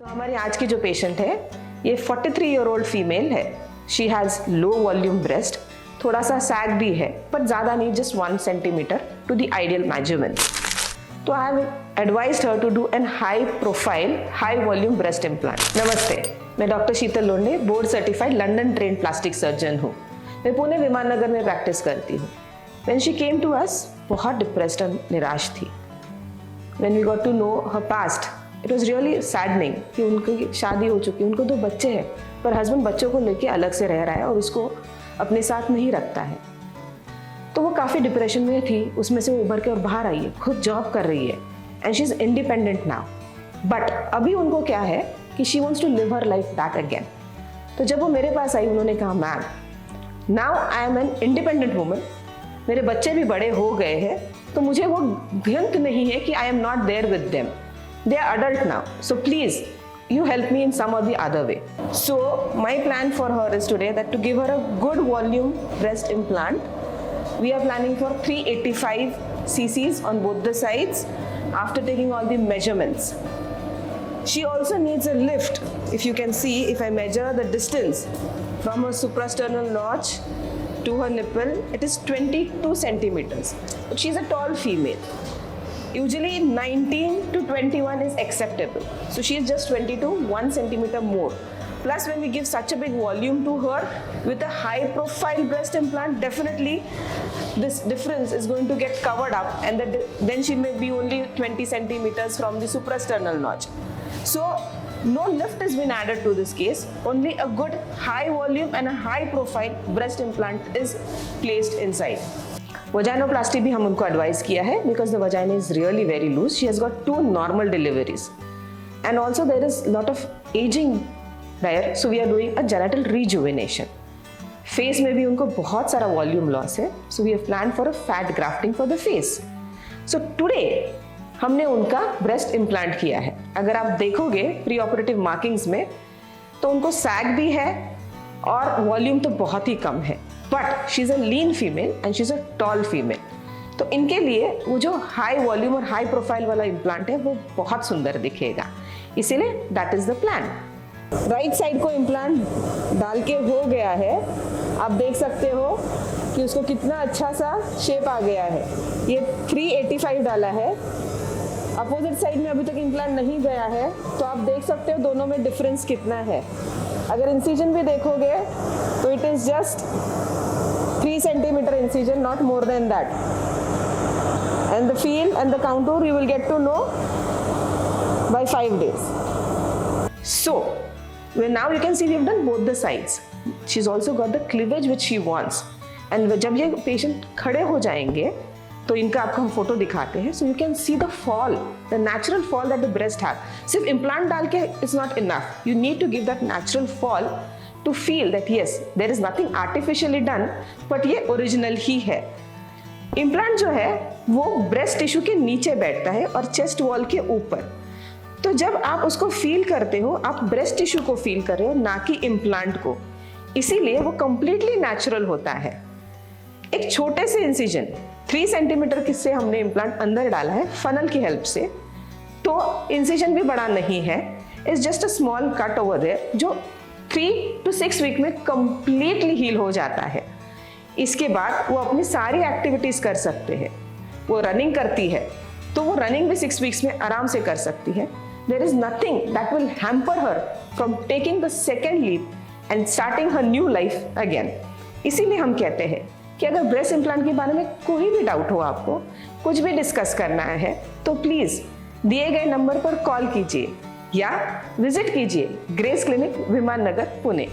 तो हमारी आज की जो पेशेंट है ये 43 ईयर ओल्ड फीमेल है। She has low volume breast, थोड़ा सा सैग भी है पर ज़्यादा नहीं, just 1 centimetre to the ideal measurement. तो I have advised her to do an high profile high volume breast implant. नमस्ते, मैं doctor Sheetal Londhe, board certified London trained plastic surgeon हूँ। मैं पुणे विमान नगर में प्रैक्टिस करती हूँ। When she came to us, बहुत डिप्रेस्ड और निराश थी। When we got to know her past, it was really saddening कि उनकी शादी हो चुकी, उनको 2 बच्चे हैं, पर हस्बैंड बच्चों को लेके अलग से रह रहा है और उसको अपने साथ नहीं रखता है। तो वो काफ़ी डिप्रेशन में थी, उसमें से वो उभर के और बाहर आई है, खुद जॉब कर रही है and she is independent now. But अभी उनको क्या है कि she wants to live her life back again. तो जब वो मेरे पास आई, उन्होंने कहा ma'am, now I am an independent woman, मेरे बच्चे भी बड़े हो गए हैं, तो मुझे वो गिल्ट नहीं है कि I am not there with them, they are adult now, so please you help me in some or the other way. So my plan for her is today that to give her a good volume breast implant. We are planning for 385 cc's on both the sides after taking all the measurements. She also needs a lift. If you can see, if I measure the distance from her suprasternal notch to her nipple, it is 22 centimeters. But she's a tall female. Usually 19 to 21 is acceptable. So she is just 22, 1 centimeter more. Plus when we give such a big volume to her with a high profile breast implant, definitely this difference is going to get covered up, and then she may be only 20 centimeters from the suprasternal notch. So no lift has been added to this case, only a good high volume and a high profile breast implant is placed inside. Vaginoplasty भी हम उनको advice किया है because the vagina is really very loose. She has got 2 normal deliveries and also there is lot of ageing there, so we are doing a genital rejuvenation. Face में भी उनको बहुत सारा वॉल्यूम लॉस है, so we have plan for a fat grafting for the face. So today हमने उनका breast implant किया है। अगर आप देखोगे प्री ऑपरेटिव मार्किंग्स में तो उनको सैग भी है और वॉल्यूम तो बहुत ही कम है, but she is a lean female and she is a tall female. तो इनके लिए वो जो हाई वॉल्यूम और हाई प्रोफाइल वाला इम्प्लांट है वो बहुत सुंदर दिखेगा, इसीलिए that is the plan. Right side को इम्प्लांट डाल के हो गया है, आप देख सकते हो कि उसको कितना अच्छा सा शेप आ गया है। ये 385 डाला है। अपोजिट साइड में अभी तक इम्प्लांट नहीं गया है, तो आप देख सकते हो दोनों में डिफरेंस कितना है। अगर इंसिजन भी देखोगे तो it is just 3 centimeter incision, not more than that. And the feel and the contour you will get to know by 5 days. So, well, now you can see we have done both the sides. She's also got the cleavage which she wants. And जब ये patient खड़े हो जाएंगे तो इनका आपको हम photo दिखाते हैं, so you can see the fall, the natural fall that the breast have. सिर्फ implant डाल के is not enough. You need to give that natural fall to feel that yes, there is nothing artificially done, but ये original ही है। Implant जो है वो breast tissue के नीचे बैठता है और चेस्ट वॉल के ऊपर। तो जब आप उसको फील करते हो, आप ब्रेस्ट टिश्यू को फील कर रहे हो, ना कि इम्प्लांट को, इसीलिए वो कंप्लीटली नेचुरल होता है। एक छोटे से इंसिजन 3 सेंटीमीटर से हमने इम्प्लांट अंदर डाला है फनल की हेल्प से, तो इंसिजन भी बड़ा नहीं है, it's just a small cut over there जो 3 to 6 वीक में कंप्लीटली हील हो जाता है। इसके बाद वो अपनी सारी एक्टिविटीज कर सकते हैं। वो रनिंग करती है तो वो रनिंग भी 6 वीक्स में आराम से कर सकती है। There is nothing that will hamper her from taking the second leap and starting her new life again. इसीलिए हम कहते हैं कि अगर ब्रेस्ट इम्प्लांट के बारे में कोई भी डाउट हो, आपको कुछ भी डिस्कस करना है, तो प्लीज दिए गए नंबर पर कॉल कीजिए या विजिट कीजिए ग्रेस क्लिनिक विमान नगर पुणे।